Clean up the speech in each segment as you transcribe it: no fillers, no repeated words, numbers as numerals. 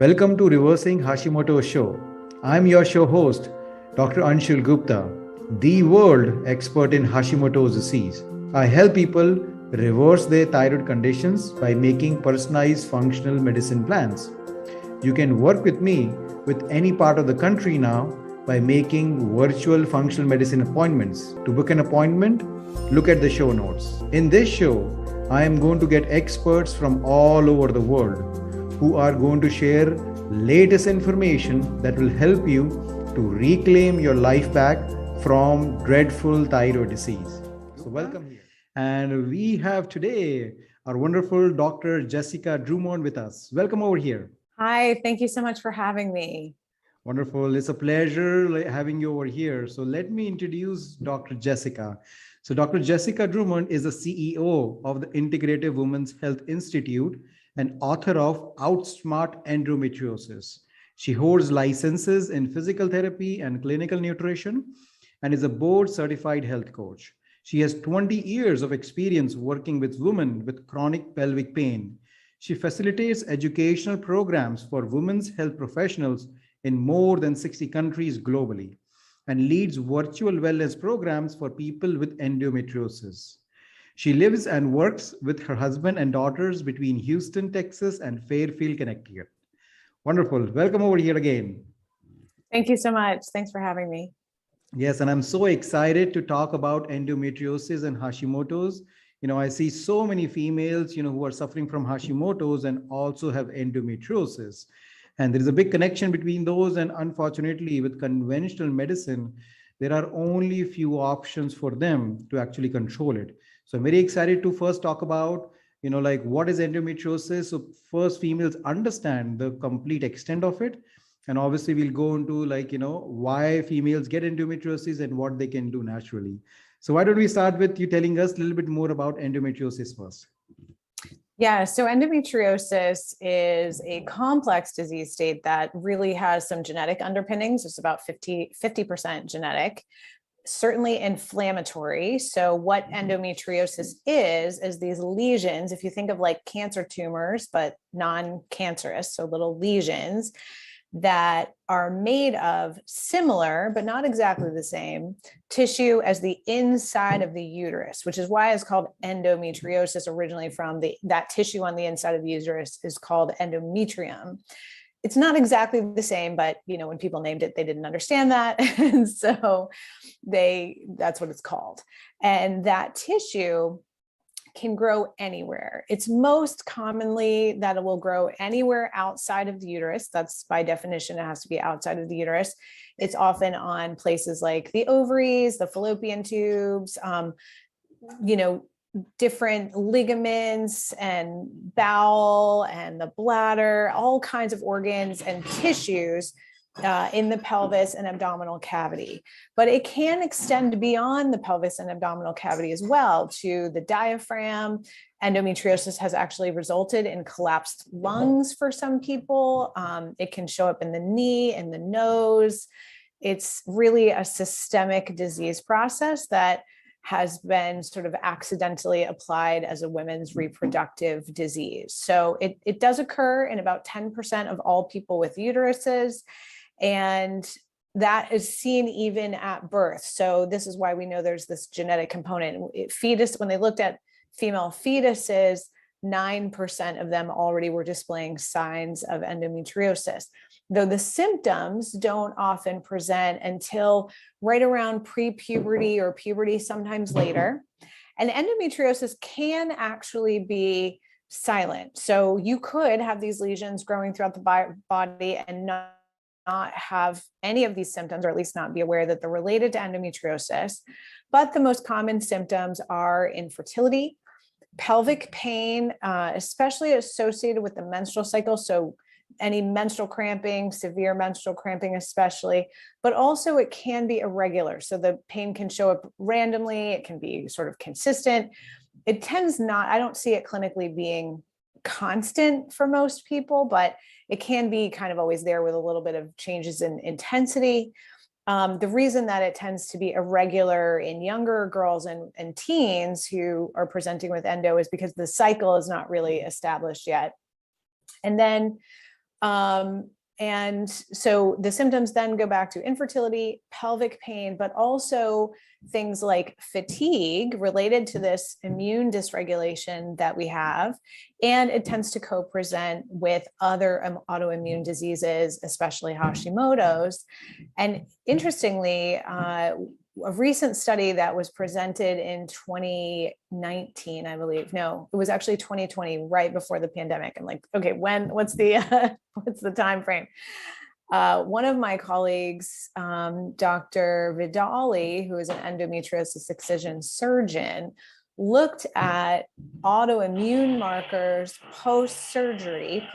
Welcome to Reversing Hashimoto Show. I'm your show host, Dr. Anshul Gupta, the world expert in Hashimoto's disease. I help people reverse their thyroid conditions by making personalized functional medicine plans. You can work with me with any part of the country now by making virtual functional medicine appointments. To book an appointment, look at the show notes. In this show, I am going to get experts from all over the world who are going to share latest information that will help you to reclaim your life back from dreadful thyroid disease. So welcome here. And we have today our wonderful Dr. Jessica Drummond with us. Welcome over here. Hi, thank you so much for having me. Wonderful. It's a pleasure having you over here. So let me introduce Dr. Jessica. So Dr. Jessica Drummond is the CEO of the Integrative Women's Health Institute and author of Outsmart Endometriosis. She holds licenses in physical therapy and clinical nutrition and is a board certified health coach. She has 20 years of experience working with women with chronic pelvic pain. She facilitates educational programs for women's health professionals in more than 60 countries globally and leads virtual wellness programs for people with endometriosis. She lives and works with her husband and daughters between Houston, Texas, and Fairfield, Connecticut. Wonderful. Welcome over here again. Thank you so much. Thanks for having me. Yes, and I'm so excited to talk about endometriosis and Hashimoto's. I see so many females, who are suffering from Hashimoto's and also have endometriosis. And there is a big connection between those. And unfortunately, with conventional medicine, there are only a few options for them to actually control it. So I'm very excited to first talk about, what is endometriosis? So first females understand the complete extent of it. And obviously we'll go into why females get endometriosis and what they can do naturally. So why don't we start with you telling us a little bit more about endometriosis first? Yeah, so endometriosis is a complex disease state that really has some genetic underpinnings. It's about 50% genetic. Certainly inflammatory. So what endometriosis is these lesions, if you think of like cancer tumors, but non-cancerous, so little lesions that are made of similar, but not exactly the same tissue as the inside of the uterus, which is why it's called endometriosis originally from that tissue on the inside of the uterus is called endometrium. It's not exactly the same, but when people named it, they didn't understand that. And so that's what it's called. And that tissue can grow anywhere. It's most commonly that it will grow anywhere outside of the uterus. That's by definition, it has to be outside of the uterus. It's often on places like the ovaries, the fallopian tubes, different ligaments and bowel and the bladder, all kinds of organs and tissues in the pelvis and abdominal cavity. But it can extend beyond the pelvis and abdominal cavity as well to the diaphragm. Endometriosis has actually resulted in collapsed lungs for some people. It can show up in the knee and the nose. It's really a systemic disease process that has been sort of accidentally applied as a women's reproductive disease. So it does occur in about 10% of all people with uteruses, and that is seen even at birth. So this is why we know there's this genetic component. When they looked at female fetuses, 9% of them already were displaying signs of endometriosis, though the symptoms don't often present until right around pre-puberty or puberty, sometimes later. And endometriosis can actually be silent. So you could have these lesions growing throughout the body and not have any of these symptoms, or at least not be aware that they're related to endometriosis. But the most common symptoms are infertility, pelvic pain, especially associated with the menstrual cycle. So any menstrual cramping, severe menstrual cramping especially, but also it can be irregular. So the pain can show up randomly. It can be sort of consistent. It tends not, I don't see it clinically being constant for most people, but it can be kind of always there with a little bit of changes in intensity. The reason that it tends to be irregular in younger girls and teens who are presenting with endo is because the cycle is not really established yet. And then And so the symptoms then go back to infertility, pelvic pain, but also things like fatigue related to this immune dysregulation that we have. And it tends to co-present with other autoimmune diseases, especially Hashimoto's. And interestingly, a recent study that was presented in 2019, I believe. No, it was actually 2020, right before the pandemic. I'm like, okay, what's the what's the time frame? One of my colleagues, Dr. Vidali, who is an endometriosis excision surgeon, looked at autoimmune markers post-surgery,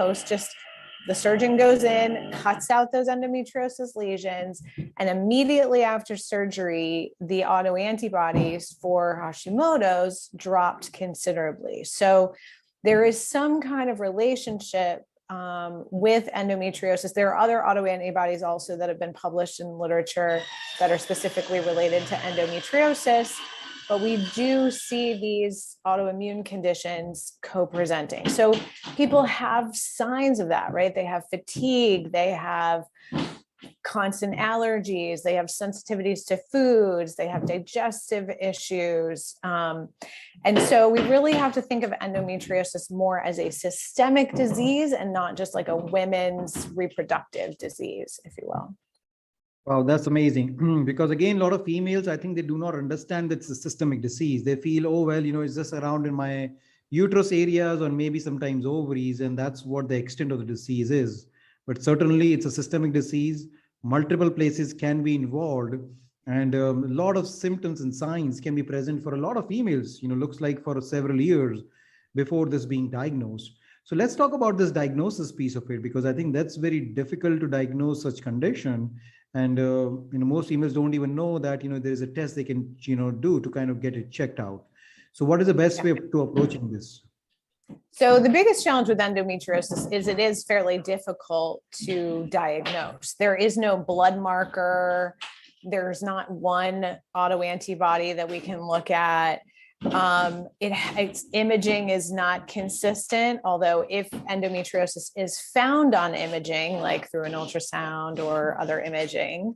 the surgeon goes in, cuts out those endometriosis lesions, and immediately after surgery, the autoantibodies for Hashimoto's dropped considerably. So there is some kind of relationship with endometriosis. There are other autoantibodies also that have been published in literature that are specifically related to endometriosis, but we do see these autoimmune conditions co-presenting. So people have signs of that, right? They have fatigue, they have constant allergies, they have sensitivities to foods, they have digestive issues. And so we really have to think of endometriosis more as a systemic disease and not just like a women's reproductive disease, if you will. Wow, that's amazing. Because again, a lot of females, I think they do not understand that it's a systemic disease. They feel, oh, well, it's just around in my uterus areas or maybe sometimes ovaries, and that's what the extent of the disease is. But certainly it's a systemic disease. Multiple places can be involved, and a lot of symptoms and signs can be present for a lot of females, looks like for several years before this being diagnosed. So let's talk about this diagnosis piece of it, because I think that's very difficult to diagnose such condition. And most females don't even know that there is a test they can do to kind of get it checked out. So what is the best way to approaching this? So the biggest challenge with endometriosis is it is fairly difficult to diagnose. There is no blood marker. There's not one autoantibody that we can look at. Its imaging is not consistent, although if endometriosis is found on imaging, like through an ultrasound or other imaging,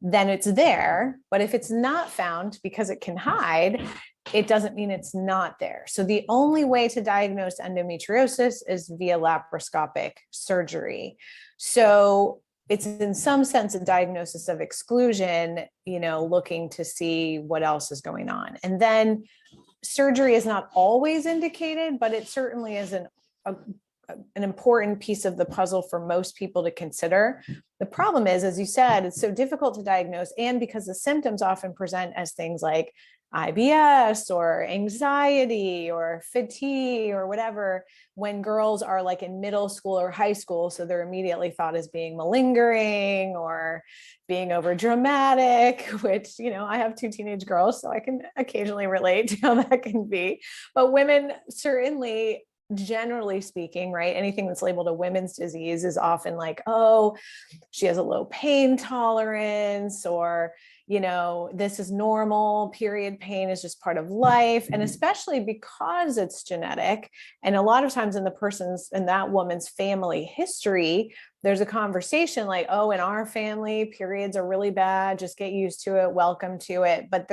then it's there. But if it's not found because it can hide, it doesn't mean it's not there. So the only way to diagnose endometriosis is via laparoscopic surgery. So it's in some sense a diagnosis of exclusion, looking to see what else is going on. And then surgery is not always indicated, but it certainly is an important piece of the puzzle for most people to consider. The problem is, as you said, it's so difficult to diagnose, and because the symptoms often present as things like IBS or anxiety or fatigue or whatever, when girls are like in middle school or high school, so they're immediately thought as being malingering or being over dramatic, which, I have 2 teenage girls, so I can occasionally relate to how that can be. But women certainly, generally speaking, right, anything that's labeled a women's disease is often like, oh, she has a low pain tolerance, or this is normal, period pain is just part of life. And especially because it's genetic, and a lot of times in that woman's family history, there's a conversation like, oh, in our family, periods are really bad, just get used to it, welcome to it. But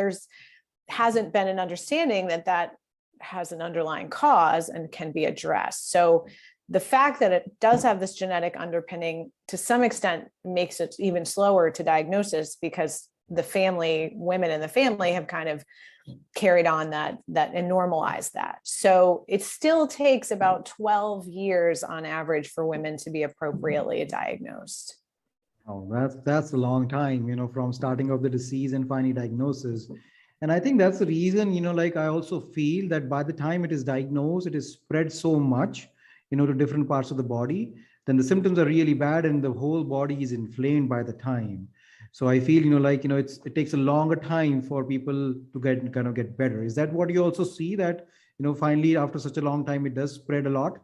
hasn't been an understanding that has an underlying cause and can be addressed. So the fact that it does have this genetic underpinning to some extent makes it even slower to diagnosis, because women in the family have kind of carried on that and normalized that. So it still takes about 12 years on average for women to be appropriately diagnosed. Oh, that's a long time, from starting of the disease and finding diagnosis. And I think that's the reason, I also feel that by the time it is diagnosed, it is spread so much, to different parts of the body, then the symptoms are really bad and the whole body is inflamed by the time. So I feel, it takes a longer time for people to get better. Is that what you also see, that, finally, after such a long time, it does spread a lot?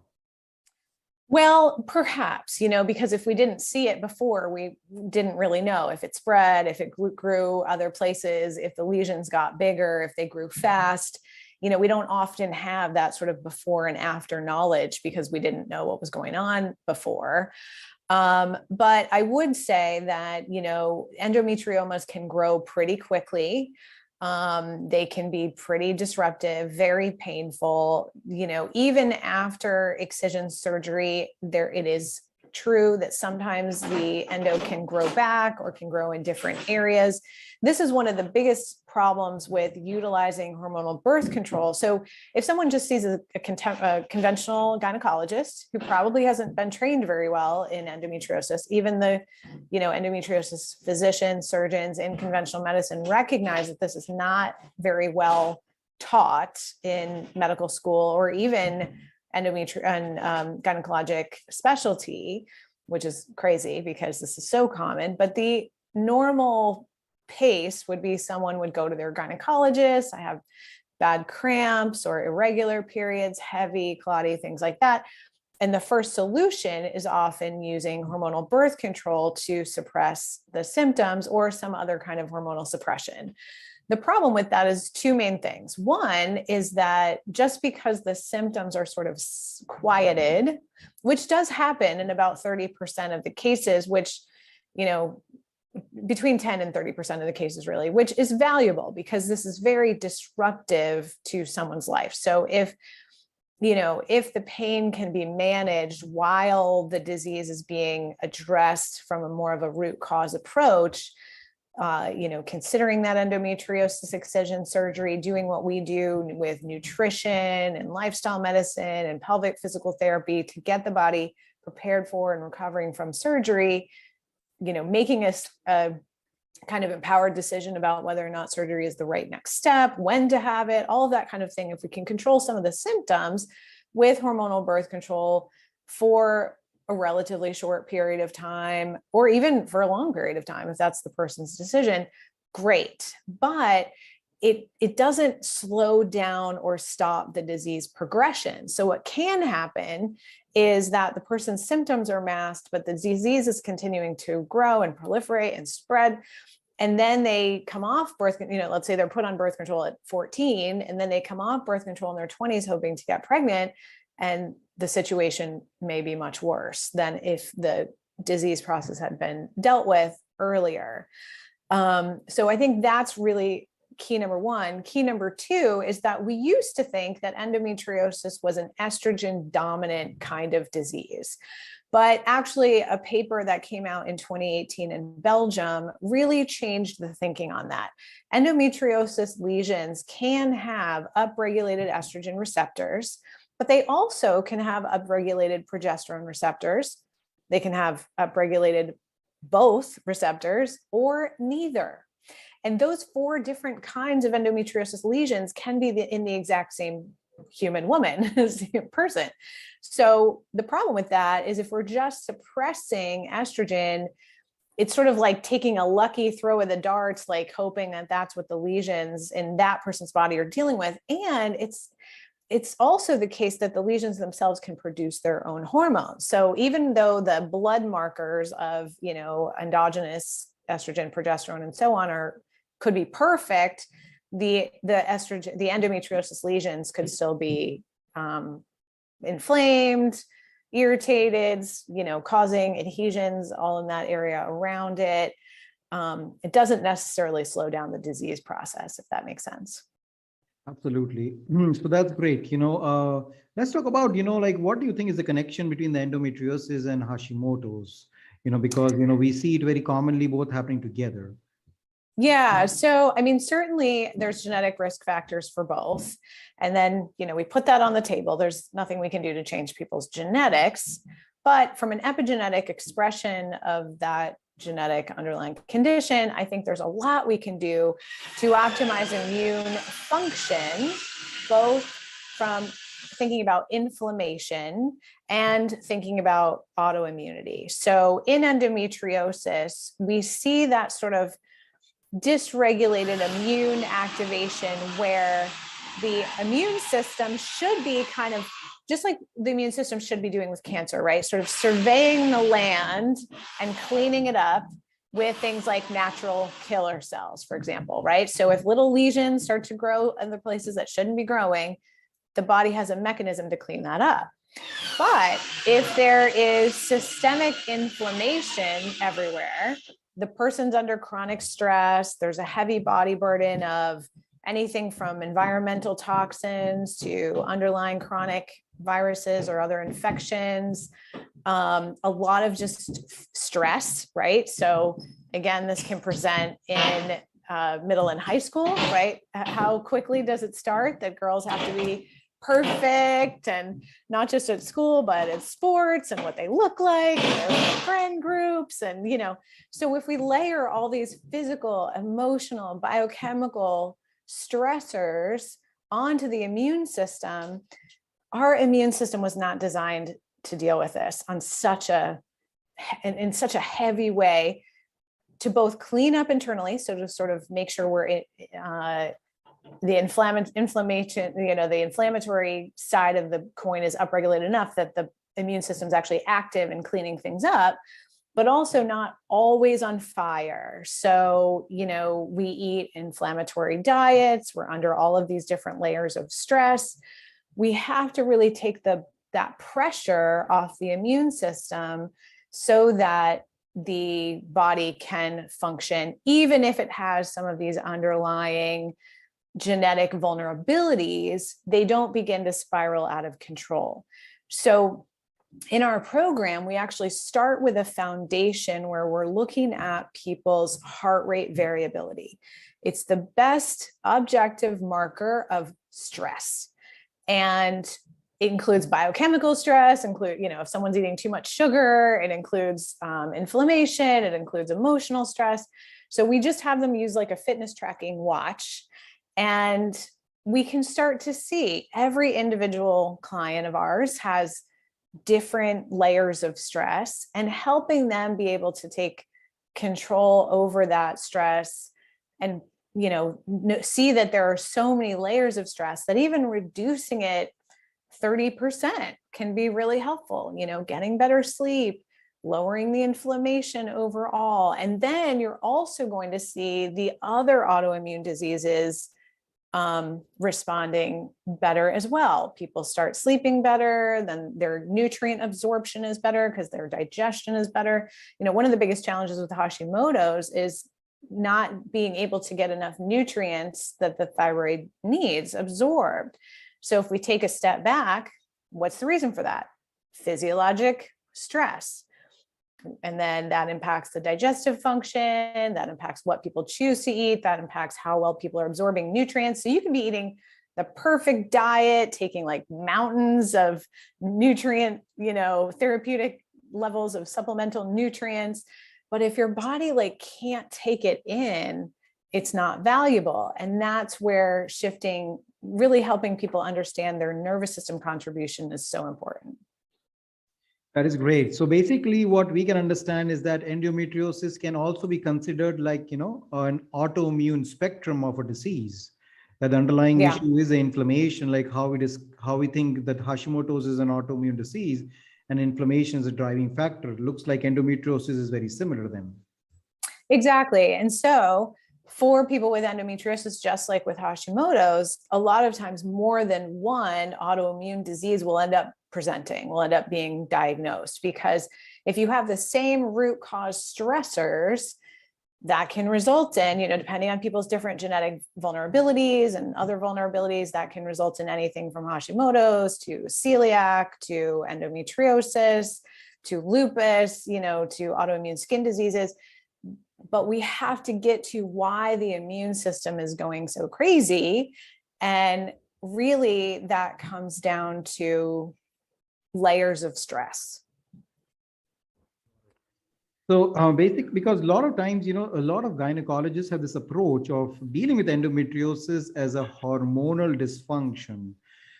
Well, perhaps, because if we didn't see it before, we didn't really know if it spread, if it grew other places, if the lesions got bigger, if they grew fast. we don't often have that sort of before and after knowledge because we didn't know what was going on before. But I would say that, endometriomas can grow pretty quickly. They can be pretty disruptive, very painful, even after excision surgery, it is true that sometimes the endo can grow back or can grow in different areas. This is one of the biggest problems with utilizing hormonal birth control. So if someone just sees a conventional gynecologist who probably hasn't been trained very well in endometriosis, even the, endometriosis physicians, surgeons in conventional medicine recognize that this is not very well taught in medical school or even gynecologic specialty, which is crazy because this is so common. But the normal pace would be someone would go to their gynecologist. I have bad cramps or irregular periods, heavy, clotty, things like that. And the first solution is often using hormonal birth control to suppress the symptoms or some other kind of hormonal suppression. The problem with that is two main things. One is that just because the symptoms are sort of quieted, which does happen in about 30% of the cases, which, between 10 and 30% of the cases really, which is valuable because this is very disruptive to someone's life. So if the pain can be managed while the disease is being addressed from a more of a root cause approach, considering that endometriosis excision surgery, doing what we do with nutrition and lifestyle medicine and pelvic physical therapy to get the body prepared for and recovering from surgery, making a kind of empowered decision about whether or not surgery is the right next step, when to have it, all of that kind of thing. If we can control some of the symptoms with hormonal birth control for a relatively short period of time, or even for a long period of time, if that's the person's decision, great. But it doesn't slow down or stop the disease progression. So what can happen is that the person's symptoms are masked, but the disease is continuing to grow and proliferate and spread. And then they come off birth, let's say they're put on birth control at 14, and then they come off birth control in their 20s, hoping to get pregnant. And the situation may be much worse than if the disease process had been dealt with earlier. So I think that's really key number one. Key number two is that we used to think that endometriosis was an estrogen dominant kind of disease. But actually, a paper that came out in 2018 in Belgium really changed the thinking on that. Endometriosis lesions can have upregulated estrogen receptors, but they also can have upregulated progesterone receptors. They can have upregulated both receptors or neither. And those 4 different kinds of endometriosis lesions can be in the exact same human woman, person. So the problem with that is if we're just suppressing estrogen, it's sort of like taking a lucky throw of the darts, like hoping that that's what the lesions in that person's body are dealing with. And it's also the case that the lesions themselves can produce their own hormones. So even though the blood markers of, endogenous estrogen, progesterone, and so on could be perfect, the estrogen, the endometriosis lesions could still be inflamed, irritated, causing adhesions all in that area around it. It doesn't necessarily slow down the disease process, if that makes sense. Absolutely. So that's great. Let's talk about, what do you think is the connection between the endometriosis and Hashimoto's? Because, we see it very commonly both happening together. Yeah. So, certainly there's genetic risk factors for both. And then, we put that on the table. There's nothing we can do to change people's genetics, but from an epigenetic expression of that genetic underlying condition, I think there's a lot we can do to optimize immune function, both from thinking about inflammation and thinking about autoimmunity. So in endometriosis, we see that sort of dysregulated immune activation where the immune system should be kind of just like the immune system should be doing with cancer, right? Sort of surveying the land and cleaning it up, with things like natural killer cells, for example, right? So if little lesions start to grow in the places that shouldn't be growing, the body has a mechanism to clean that up. But if there is systemic inflammation everywhere, the person's under chronic stress, there's a heavy body burden of anything from environmental toxins to underlying chronic viruses or other infections, a lot of just stress, right? So again, this can present in middle and high school, right? How quickly does it start that girls have to be perfect, and not just at school, but at sports and what they look like, and their friend groups. And, so if we layer all these physical, emotional, biochemical stressors onto the immune system, our immune system was not designed to deal with this in such a heavy way, to both clean up internally, so to sort of make sure we're the inflammation, the inflammatory side of the coin is upregulated enough that the immune system is actually active in cleaning things up, but also not always on fire. So, we eat inflammatory diets. We're under all of these different layers of stress. We have to really take that pressure off the immune system so that the body can function, even if it has some of these underlying genetic vulnerabilities. They don't begin to spiral out of control. So in our program, we actually start with a foundation where we're looking at people's heart rate variability. It's the best objective marker of stress. And it includes biochemical stress, if someone's eating too much sugar, it includes inflammation, it includes emotional stress. So we just have them use like a fitness tracking watch. And we can start to see every individual client of ours has different layers of stress, and helping them be able to take control over that stress and, see that there are so many layers of stress that even reducing it 30% can be really helpful, getting better sleep, lowering the inflammation overall. And then you're also going to see the other autoimmune diseases responding better as well. People start sleeping better, then their nutrient absorption is better because their digestion is better. One of the biggest challenges with Hashimoto's is not being able to get enough nutrients that the thyroid needs absorbed. So if we take a step back, what's the reason for that? Physiologic stress. And then that impacts the digestive function, that impacts what people choose to eat, that impacts how well people are absorbing nutrients. So you can be eating the perfect diet, taking like mountains of nutrient, therapeutic levels of supplemental nutrients. But if your body can't take it in, it's not valuable. And that's where shifting, really helping people understand their nervous system contribution is so important. That is great. So basically what we can understand is that endometriosis can also be considered an autoimmune spectrum of a disease. That the underlying issue is the inflammation, like how we think that Hashimoto's is an autoimmune disease and inflammation is a driving factor. It looks like endometriosis is very similar to them. Exactly. And so for people with endometriosis, just like with Hashimoto's, a lot of times more than one autoimmune disease will end up being diagnosed, because if you have the same root cause stressors, that can result in, depending on people's different genetic vulnerabilities and other vulnerabilities, that can result in anything from Hashimoto's to celiac to endometriosis to lupus, to autoimmune skin diseases. But we have to get to why the immune system is going so crazy. And really that comes down to layers of stress. So because a lot of times, a lot of gynecologists have this approach of dealing with endometriosis as a hormonal dysfunction.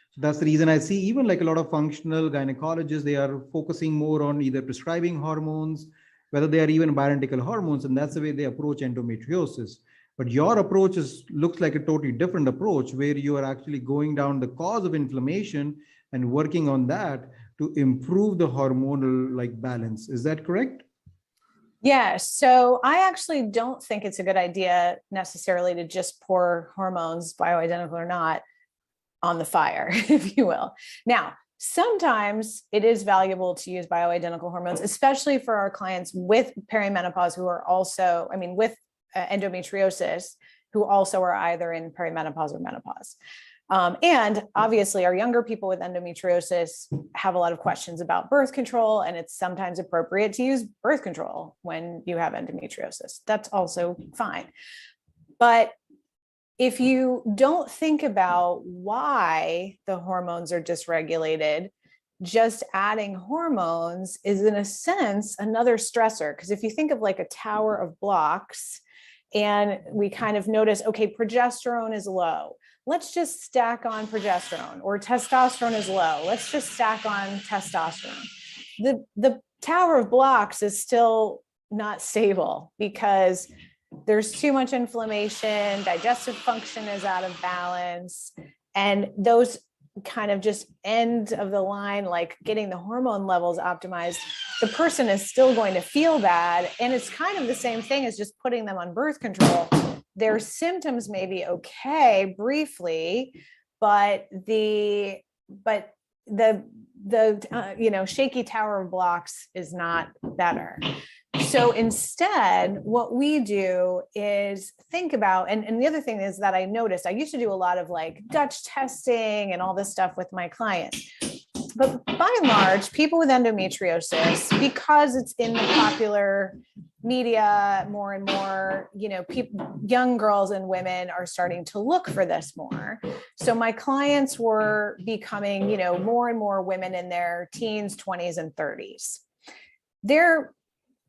So that's the reason I see even like a lot of functional gynecologists, they are focusing more on either prescribing hormones, whether they are even bioidentical hormones, and that's the way they approach endometriosis. But your approach looks like a totally different approach, where you are actually going down the cause of inflammation and working on that to improve the hormonal balance. Is that correct? Yeah, so I actually don't think it's a good idea necessarily to just pour hormones, bioidentical or not, on the fire, if you will. Now, sometimes it is valuable to use bioidentical hormones, especially for our clients with perimenopause who are also, I mean, with endometriosis, who also are either in perimenopause or menopause. And obviously, our younger people with endometriosis have a lot of questions about birth control, and it's sometimes appropriate to use birth control when you have endometriosis. That's also fine. But if you don't think about why the hormones are dysregulated, just adding hormones is, in a sense, another stressor. Because if you think of like a tower of blocks, and we kind of notice, okay, progesterone is low, let's just stack on progesterone, or testosterone is low, let's just stack on testosterone. The tower of blocks is still not stable because there's too much inflammation, digestive function is out of balance, and those kind of just end of the line, like getting the hormone levels optimized, the person is still going to feel bad. And it's kind of the same thing as just putting them on birth control. Their symptoms may be okay briefly, but the shaky tower of blocks is not better. So instead, what we do is think about, and the other thing is that I noticed, I used to do a lot of like Dutch testing and all this stuff with my clients. But by and large, people with endometriosis, because it's in the popular media more and more, young girls and women are starting to look for this more. So my clients were becoming, more and more women in their teens, 20s, and 30s. They're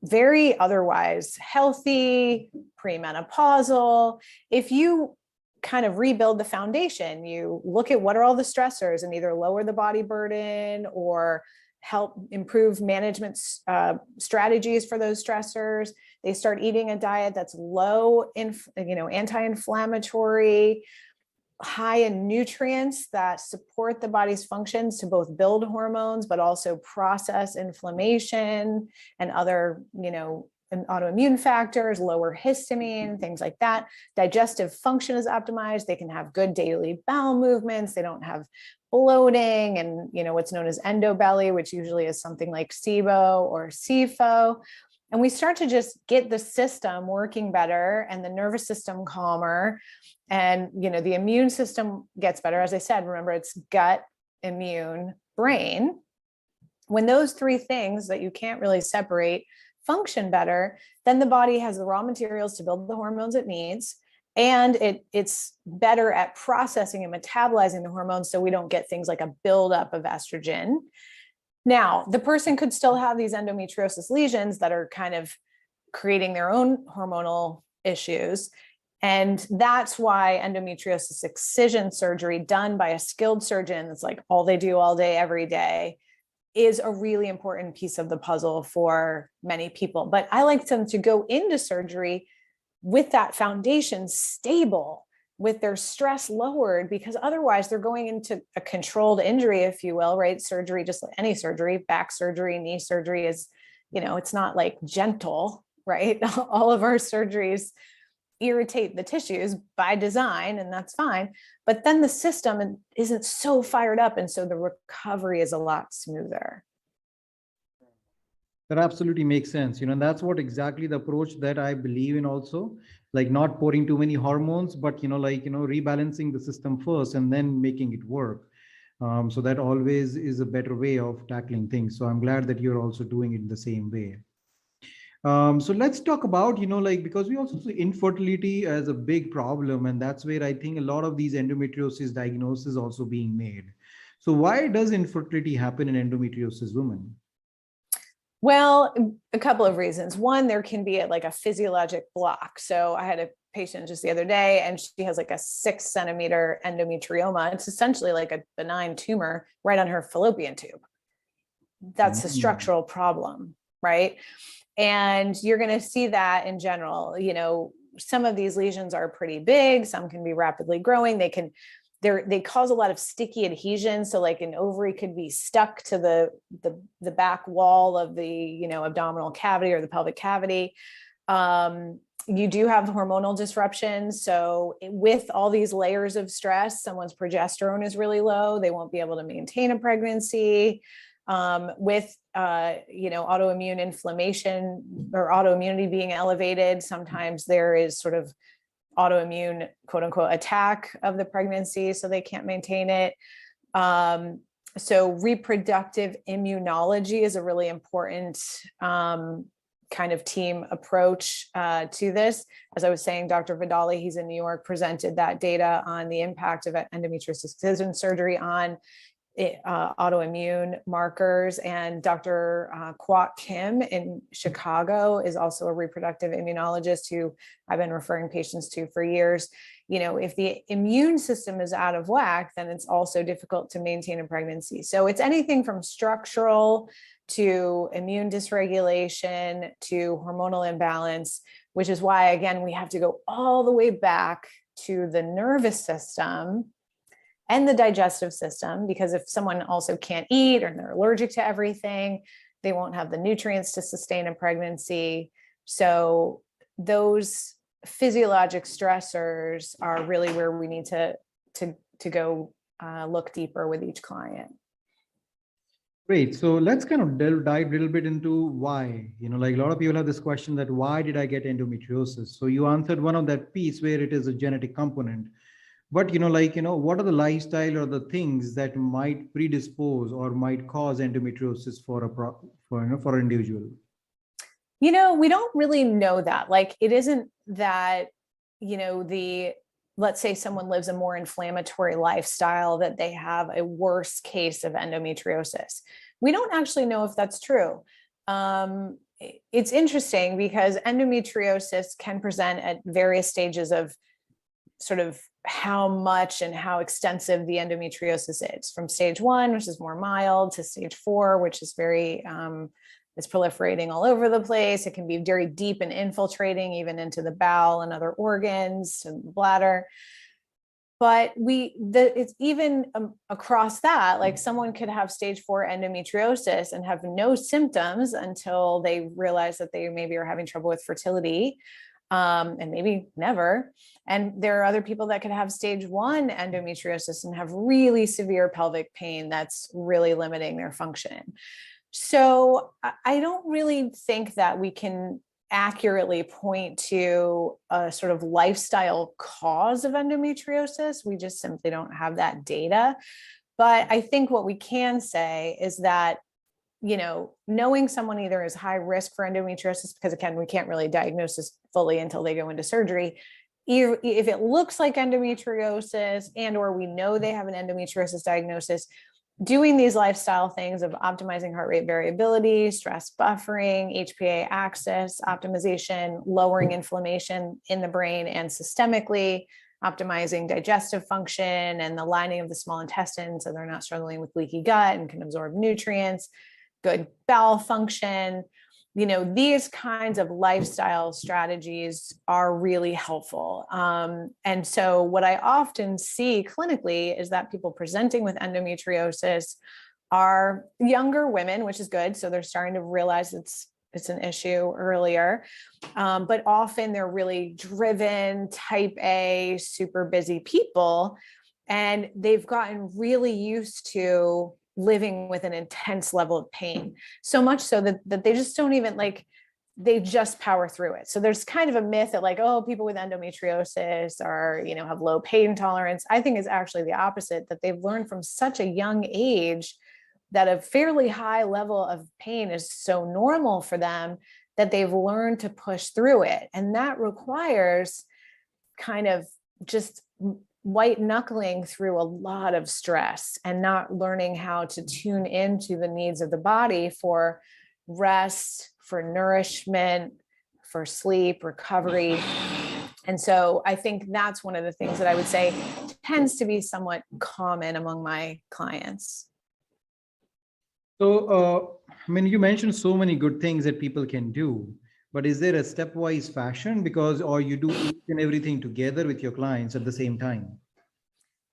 very otherwise healthy, premenopausal. If you kind of rebuild the foundation, you look at what are all the stressors and either lower the body burden or help improve management strategies for those stressors. They start eating a diet that's low in, anti-inflammatory, high in nutrients that support the body's functions to both build hormones, but also process inflammation and other, autoimmune factors, lower histamine, things like that. Digestive function is optimized. They can have good daily bowel movements. They don't have bloating and, what's known as endobelly, which usually is something like SIBO or SIFO. And we start to just get the system working better and the nervous system calmer. And, the immune system gets better. As I said, remember, it's gut, immune, brain. When those three things that you can't really separate function better, then the body has the raw materials to build the hormones it needs. And it's better at processing and metabolizing the hormones so we don't get things like a buildup of estrogen. Now, the person could still have these endometriosis lesions that are kind of creating their own hormonal issues. And that's why endometriosis excision surgery done by a skilled surgeon, that's like all they do all day, every day, is a really important piece of the puzzle for many people. But I like them to go into surgery with that foundation stable, with their stress lowered, because otherwise they're going into a controlled injury, if you will, right? Surgery, just like any surgery, back surgery, knee surgery is, it's not like gentle, right? All of our surgeries irritate the tissues by design, and that's fine. But then the system isn't so fired up. And so the recovery is a lot smoother. That absolutely makes sense. And that's what exactly the approach that I believe in also, like not pouring too many hormones, but, rebalancing the system first and then making it work. So that always is a better way of tackling things. So I'm glad that you're also doing it the same way. So let's talk about, because we also see infertility as a big problem. And that's where I think a lot of these endometriosis diagnoses also being made. So why does infertility happen in endometriosis women? Well, a couple of reasons. One, there can be like a physiologic block. So I had a patient just the other day, and she has like a 6-centimeter endometrioma. It's essentially like a benign tumor right on her fallopian tube. That's a structural problem, right? And you're going to see that in general. Some of these lesions are pretty big. Some can be rapidly growing. They can they cause a lot of sticky adhesion. So like an ovary could be stuck to the back wall of the, abdominal cavity or the pelvic cavity. You do have hormonal disruptions. So with all these layers of stress, someone's progesterone is really low. They won't be able to maintain a pregnancy. With autoimmune inflammation or autoimmunity being elevated, sometimes there is sort of autoimmune quote unquote attack of the pregnancy, so they can't maintain it. So reproductive immunology is a really important kind of team approach to this. As I was saying, Dr. Vidali, he's in New York, presented that data on the impact of endometriosis excision surgery on autoimmune markers. And Dr. Kwok Kim in Chicago is also a reproductive immunologist who I've been referring patients to for years. If the immune system is out of whack, then it's also difficult to maintain a pregnancy. So it's anything from structural to immune dysregulation to hormonal imbalance, which is why, again, we have to go all the way back to the nervous system and the digestive system, because if someone also can't eat or they're allergic to everything, they won't have the nutrients to sustain a pregnancy. So those physiologic stressors are really where we need to go look deeper with each client. Great. So let's kind of dive a little bit into why, like a lot of people have this question that why did I get endometriosis? So you answered one of that piece where it is a genetic component. But, what are the lifestyle or the things that might predispose or might cause endometriosis for an individual? We don't really know that. Like, it isn't that, let's say someone lives a more inflammatory lifestyle, that they have a worse case of endometriosis. We don't actually know if that's true. It's interesting because endometriosis can present at various stages of sort of how much and how extensive the endometriosis is, from stage 1, which is more mild, to stage 4, which is very, it's proliferating all over the place. It can be very deep and infiltrating even into the bowel and other organs and the bladder. But it's even across that, like someone could have stage 4 endometriosis and have no symptoms until they realize that they maybe are having trouble with fertility. And maybe never. And there are other people that could have stage 1 endometriosis and have really severe pelvic pain that's really limiting their function. So I don't really think that we can accurately point to a sort of lifestyle cause of endometriosis. We just simply don't have that data. But I think what we can say is that knowing someone either is high risk for endometriosis, because again, we can't really diagnose this fully until they go into surgery. If it looks like endometriosis or we know they have an endometriosis diagnosis, doing these lifestyle things of optimizing heart rate variability, stress buffering, HPA axis optimization, lowering inflammation in the brain and systemically, optimizing digestive function and the lining of the small intestine so they're not struggling with leaky gut and can absorb nutrients, good bowel function. These kinds of lifestyle strategies are really helpful. And so what I often see clinically is that people presenting with endometriosis are younger women, which is good. So they're starting to realize it's an issue earlier. But often they're really driven, type A, super busy people. And they've gotten really used to living with an intense level of pain, so much so that they just don't even they just power through it. So there's kind of a myth that people with endometriosis are, have low pain tolerance. I think it's actually the opposite, that they've learned from such a young age that a fairly high level of pain is so normal for them that they've learned to push through it. And that requires kind of just white knuckling through a lot of stress and not learning how to tune into the needs of the body for rest, for nourishment, for sleep, recovery. And so I think that's one of the things that I would say tends to be somewhat common among my clients. So, you mentioned so many good things that people can do, but is there a stepwise fashion or you do each and everything together with your clients at the same time?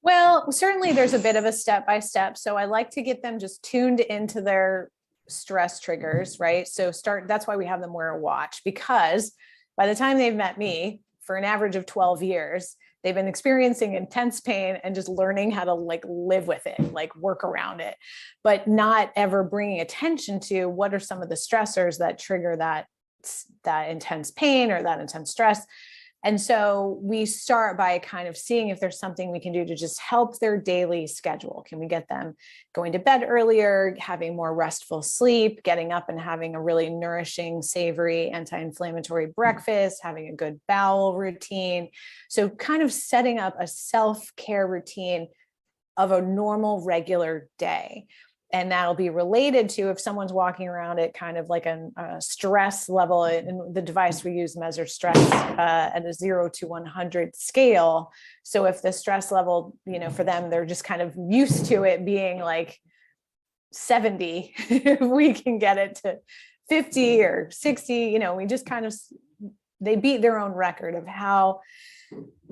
Well, certainly there's a bit of a step by step. So I like to get them just tuned into their stress triggers, right? So that's why we have them wear a watch, because by the time they've met me, for an average of 12 years, they've been experiencing intense pain and just learning how to like live with it, like work around it, but not ever bringing attention to what are some of the stressors that trigger that intense pain or that intense stress. And so we start by kind of seeing if there's something we can do to just help their daily schedule. Can we get them going to bed earlier, having more restful sleep, getting up and having a really nourishing, savory, anti-inflammatory breakfast, having a good bowel routine. So kind of setting up a self-care routine of a normal, regular day. And that'll be related to if someone's walking around at kind of like a stress level, and the device we use measures stress at a 0 to 100 scale. So if the stress level, for them, they're just kind of used to it being like 70, if we can get it to 50 or 60, we just kind of, they beat their own record of how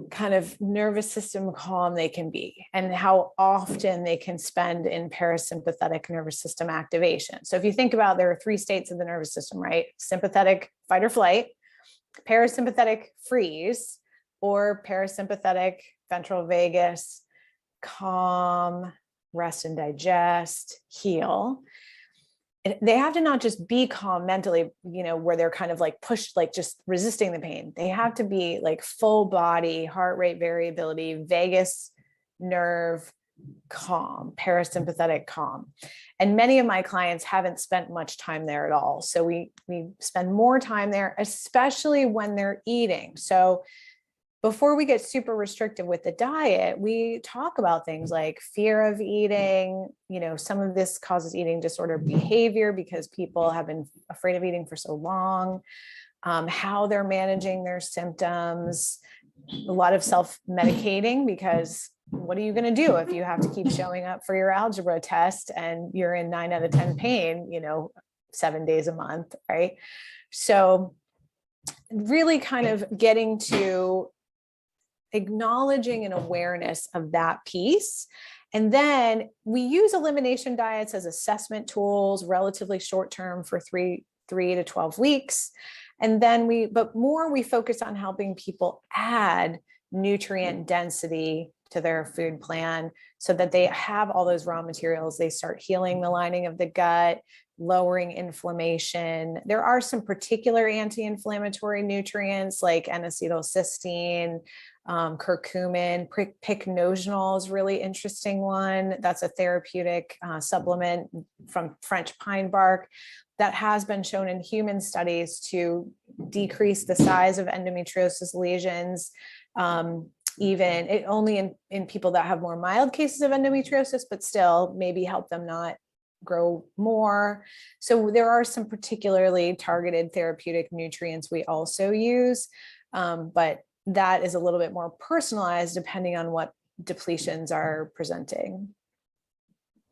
kind of nervous system calm they can be and how often they can spend in parasympathetic nervous system activation. So if you think about, there are 3 states of the nervous system, right? Sympathetic, fight or flight, parasympathetic, freeze, or parasympathetic, ventral vagus, calm, rest and digest, heal. They have to not just be calm mentally, where they're kind of like pushed, like just resisting the pain. They have to be like full body, heart rate variability, vagus nerve calm, parasympathetic calm. And many of my clients haven't spent much time there at all. So we spend more time there, especially when they're eating. So before we get super restrictive with the diet, we talk about things like fear of eating. Some of this causes eating disorder behavior because people have been afraid of eating for so long, how they're managing their symptoms, a lot of self-medicating, because what are you going to do if you have to keep showing up for your algebra test and you're in 9 out of 10 pain, 7 days a month, right? So really kind of getting to acknowledging an awareness of that piece. And then we use elimination diets as assessment tools, relatively short term for 3 to 12 weeks. And then we focus on helping people add nutrient density to their food plan so that they have all those raw materials. They start healing the lining of the gut, lowering inflammation. There are some particular anti-inflammatory nutrients like N-acetylcysteine, curcumin, pycnogenol is a really interesting one. That's a therapeutic supplement from French pine bark that has been shown in human studies to decrease the size of endometriosis lesions, only in people that have more mild cases of endometriosis, but still maybe help them not grow more. So there are some particularly targeted therapeutic nutrients we also use, but that is a little bit more personalized depending on what depletions are presenting.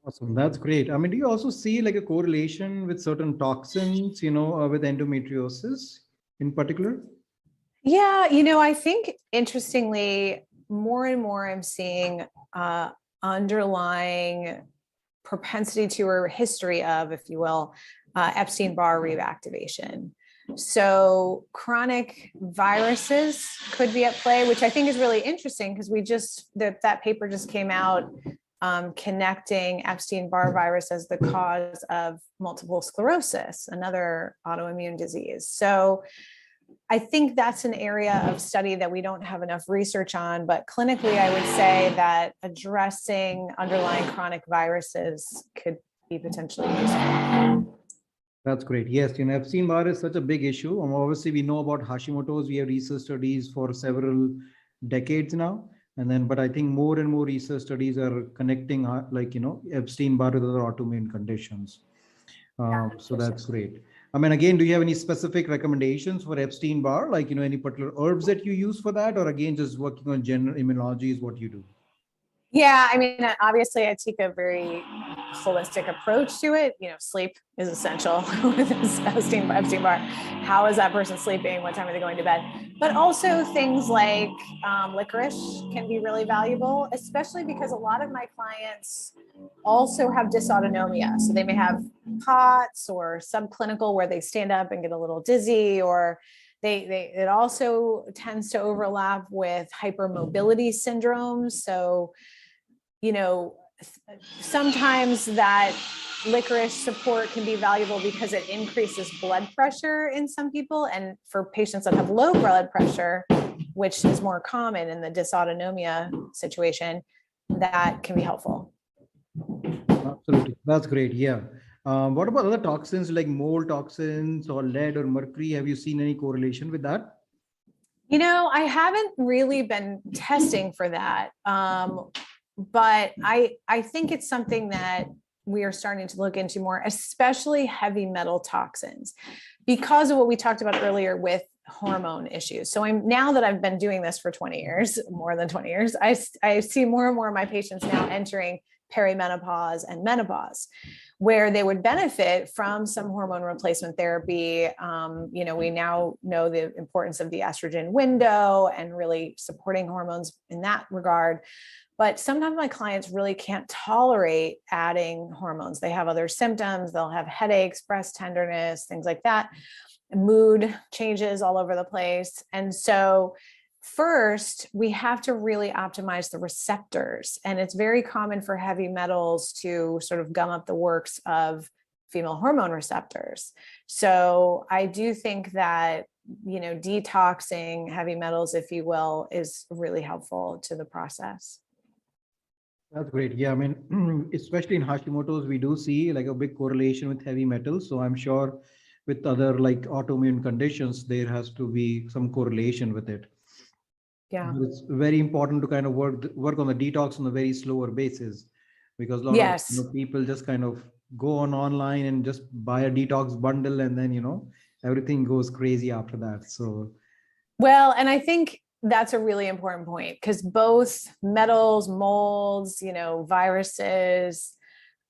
Awesome. That's great. I mean, do you also see like a correlation with certain toxins, with endometriosis in particular? Yeah, I think interestingly, more and more I'm seeing underlying propensity to or history of, if you will, Epstein-Barr reactivation. So chronic viruses could be at play, which I think is really interesting because that paper just came out connecting Epstein-Barr virus as the cause of multiple sclerosis, another autoimmune disease. So I think that's an area of study that we don't have enough research on, but clinically, I would say that addressing underlying chronic viruses could be potentially useful. That's great. Yes, Epstein-Barr is such a big issue. Obviously, we know about Hashimoto's. We have research studies for several decades now. But I think more and more research studies are connecting, Epstein-Barr with other autoimmune conditions. So that's great. I mean, again, do you have any specific recommendations for Epstein-Barr? Like, any particular herbs that you use for that? Or again, just working on general immunology is what you do? Yeah, I mean, obviously I take a very holistic approach to it. Sleep is essential with Epstein-Barr. How is that person sleeping? What time are they going to bed? But also things like licorice can be really valuable, especially because a lot of my clients also have dysautonomia. So they may have POTS or subclinical where they stand up and get a little dizzy, or it also tends to overlap with hypermobility syndromes. So, you know, sometimes that licorice support can be valuable because it increases blood pressure in some people. And for patients that have low blood pressure, which is more common in the dysautonomia situation, that can be helpful. Absolutely. That's great. Yeah. What about other toxins like mold toxins or lead or mercury? Have you seen any correlation with that? I haven't really been testing for that. But I think it's something that we are starting to look into more, especially heavy metal toxins, because of what we talked about earlier with hormone issues. So now that I've been doing this for 20 years, more than 20 years, I see more and more of my patients now entering perimenopause and menopause, where they would benefit from some hormone replacement therapy. We now know the importance of the estrogen window and really supporting hormones in that regard. But sometimes my clients really can't tolerate adding hormones. They have other symptoms. They'll have headaches, breast tenderness, things like that, mood changes all over the place. And so first, we have to really optimize the receptors. And it's very common for heavy metals to sort of gum up the works of female hormone receptors. So I do think that, detoxing heavy metals, if you will, is really helpful to the process. That's great. Yeah, I mean, especially in Hashimoto's, we do see like a big correlation with heavy metals. So I'm sure with other like autoimmune conditions, there has to be some correlation with it. Yeah. But it's very important to kind of work on the detox on a very slower basis, because a lot of people just kind of go on online and just buy a detox bundle, and then everything goes crazy after that. So well, and I think that's a really important point, because both metals, molds, viruses,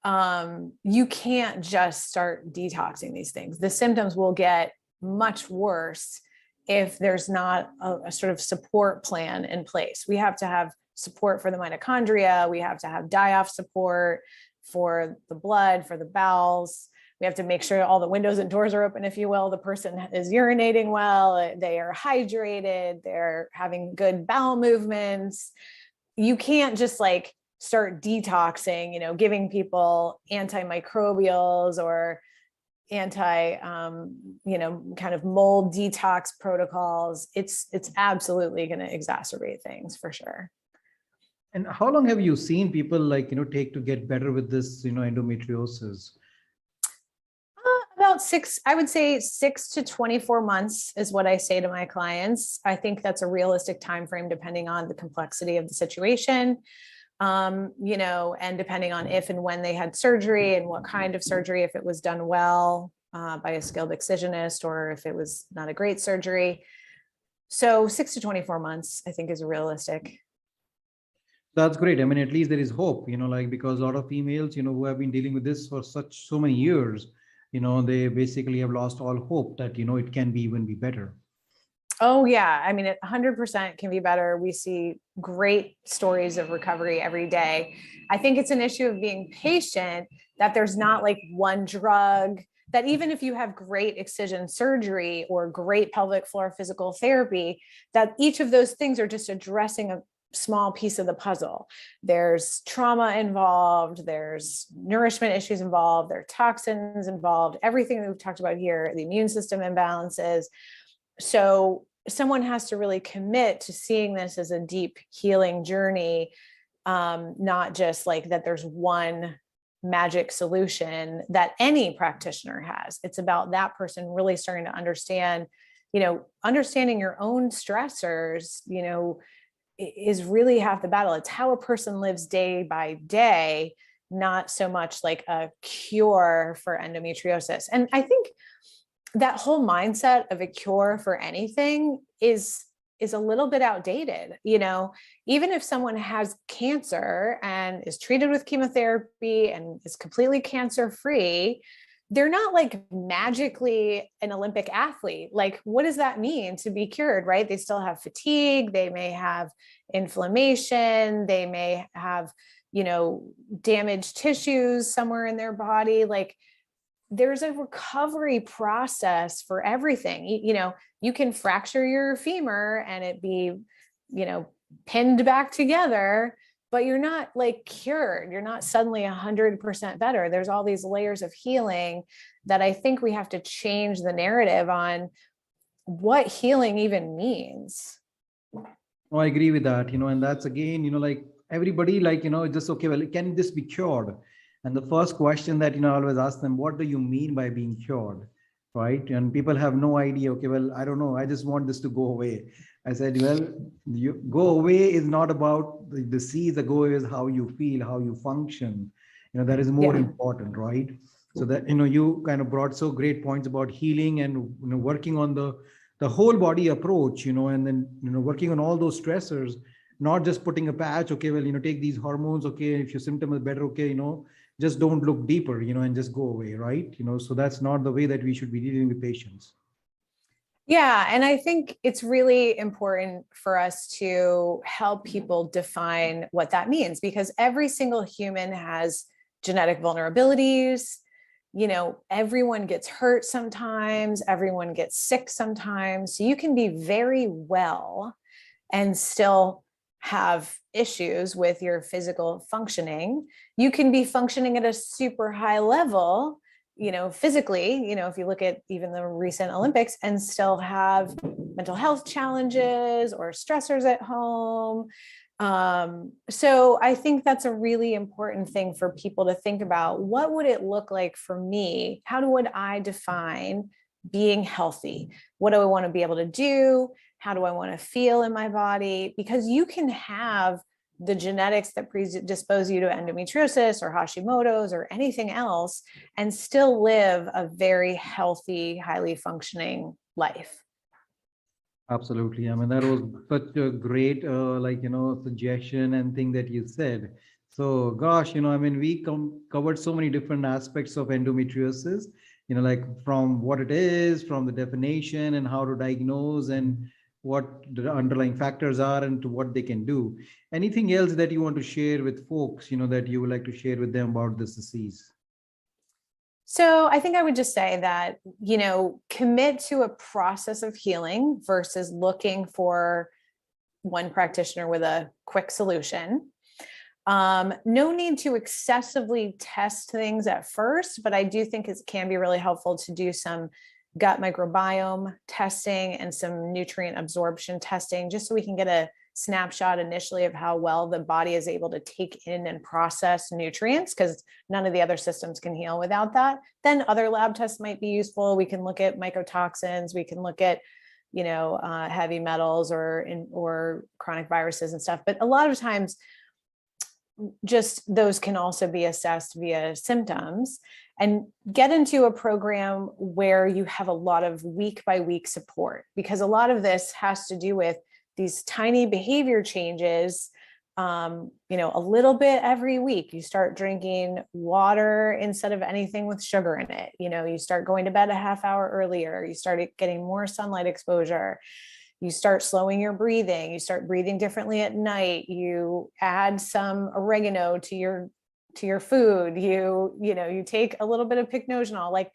you can't just start detoxing these things. The symptoms will get much worse if there's not a sort of support plan in place. We have to have support for the mitochondria. We have to have die-off support for the blood, for the bowels. We have to make sure all the windows and doors are open, if you will. The person is urinating well, they are hydrated, they're having good bowel movements. You can't just like start detoxing, giving people antimicrobials or kind of mold detox protocols. It's absolutely going to exacerbate things for sure. And how long have you seen people take to get better with this, endometriosis? About I would say 6 to 24 months is what I say to my clients. I think that's a realistic time frame depending on the complexity of the situation, and depending on if and when they had surgery and what kind of surgery, if it was done well by a skilled excisionist or if it was not a great surgery. So 6 to 24 months, I think, is realistic. That's great. I mean, at least there is hope, because a lot of females, who have been dealing with this for so many years, they basically have lost all hope that, it can even be better. Oh yeah. I mean, it 100% can be better. We see great stories of recovery every day. I think it's an issue of being patient, that there's not like one drug, that even if you have great excision surgery or great pelvic floor physical therapy, that each of those things are just addressing a small piece of the puzzle. There's trauma involved, there's nourishment issues involved, there are toxins involved, everything that we've talked about here, the immune system imbalances. So someone has to really commit to seeing this as a deep healing journey, not just like that there's one magic solution that any practitioner has. It's about that person really starting to understand, understanding your own stressors, is really half the battle. It's how a person lives day by day, not so much like a cure for endometriosis. And I think that whole mindset of a cure for anything is a little bit outdated. Even if someone has cancer and is treated with chemotherapy and is completely cancer free, they're not like magically an Olympic athlete. Like, what does that mean to be cured, right? They still have fatigue. They may have inflammation. They may have, damaged tissues somewhere in their body. Like, there's a recovery process for everything. You can fracture your femur and it be, pinned back together, but you're not like cured. You're not suddenly 100% better. There's all these layers of healing that I think we have to change the narrative on what healing even means. Oh, I agree with that, and that's again, like everybody, like, just, okay, well, can this be cured? And the first question that, I always ask them, what do you mean by being cured? Right? And people have no idea. Okay, well, I don't know. I just want this to go away. I said, well, you go away is not about the disease. The go away is how you feel, how you function. That is more important, right? So that, you kind of brought so great points about healing and, working on the whole body approach, and then, working on all those stressors, not just putting a patch. Okay, well, take these hormones. Okay, if your symptom is better, okay, just don't look deeper, and just go away, right? So that's not the way that we should be dealing with patients. Yeah. And I think it's really important for us to help people define what that means, because every single human has genetic vulnerabilities. Everyone gets hurt sometimes, everyone gets sick sometimes. So you can be very well and still have issues with your physical functioning. You can be functioning at a super high level, physically, if you look at even the recent Olympics, and still have mental health challenges or stressors at home. So I think that's a really important thing for people to think about. What would it look like for me? How would I define being healthy? What do I want to be able to do? How do I want to feel in my body? Because you can have the genetics that predispose you to endometriosis or Hashimoto's or anything else and still live a very healthy, highly functioning life. Absolutely. I mean, that was such a great, suggestion and thing that you said. So, gosh, I mean, we covered so many different aspects of endometriosis, like from what it is, from the definition and how to diagnose and what the underlying factors are and to what they can do. Anything else that you want to share with folks, that you would like to share with them about this disease? So I think I would just say that, commit to a process of healing versus looking for one practitioner with a quick solution. No need to excessively test things at first, but I do think it can be really helpful to do some gut microbiome testing and some nutrient absorption testing, just so we can get a snapshot initially of how well the body is able to take in and process nutrients, because none of the other systems can heal without that. Then other lab tests might be useful. We can look at mycotoxins, we can look at, heavy metals or chronic viruses and stuff. But a lot of times, just those can also be assessed via symptoms, and get into a program where you have a lot of week by week support, because a lot of this has to do with these tiny behavior changes, a little bit every week. You start drinking water instead of anything with sugar in it. You start going to bed a half hour earlier. You start getting more sunlight exposure. You start slowing your breathing. You start breathing differently at night. You add some oregano to your food. You take a little bit of pycnogenol. Like,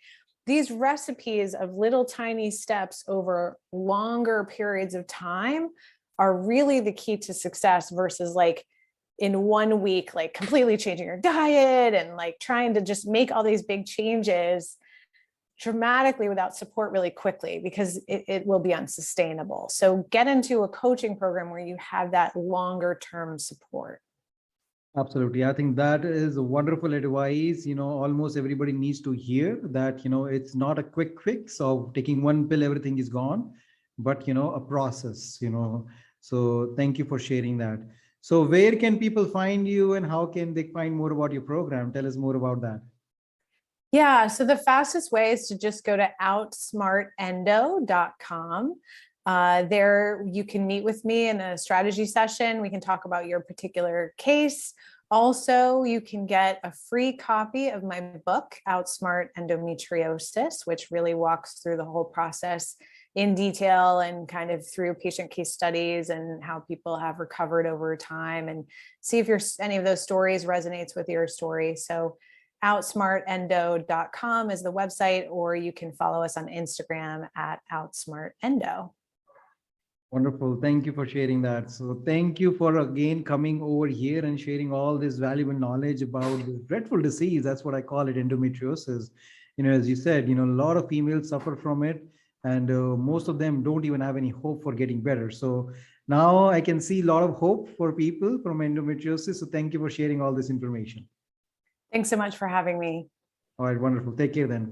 these recipes of little tiny steps over longer periods of time are really the key to success, versus like in 1 week, like completely changing your diet and like trying to just make all these big changes dramatically without support really quickly, because it will be unsustainable. So get into a coaching program where you have that longer term support. Absolutely. I think that is a wonderful advice. Almost everybody needs to hear that, it's not a quick fix of taking one pill, everything is gone, but, a process, So thank you for sharing that. So where can people find you and how can they find more about your program? Tell us more about that. Yeah. So the fastest way is to just go to outsmartendo.com. There you can meet with me in a strategy session. We can talk about your particular case. Also, you can get a free copy of my book, Outsmart Endometriosis, which really walks through the whole process in detail and kind of through patient case studies and how people have recovered over time, and see if any of those stories resonates with your story. So outsmartendo.com is the website, or you can follow us on Instagram at outsmartendo. Wonderful. Thank you for sharing that. So thank you for again coming over here and sharing all this valuable knowledge about this dreadful disease. That's what I call it, endometriosis. As you said, a lot of females suffer from it, and most of them don't even have any hope for getting better. So now I can see a lot of hope for people from endometriosis. So thank you for sharing all this information. Thanks so much for having me. All right, wonderful. Take care then.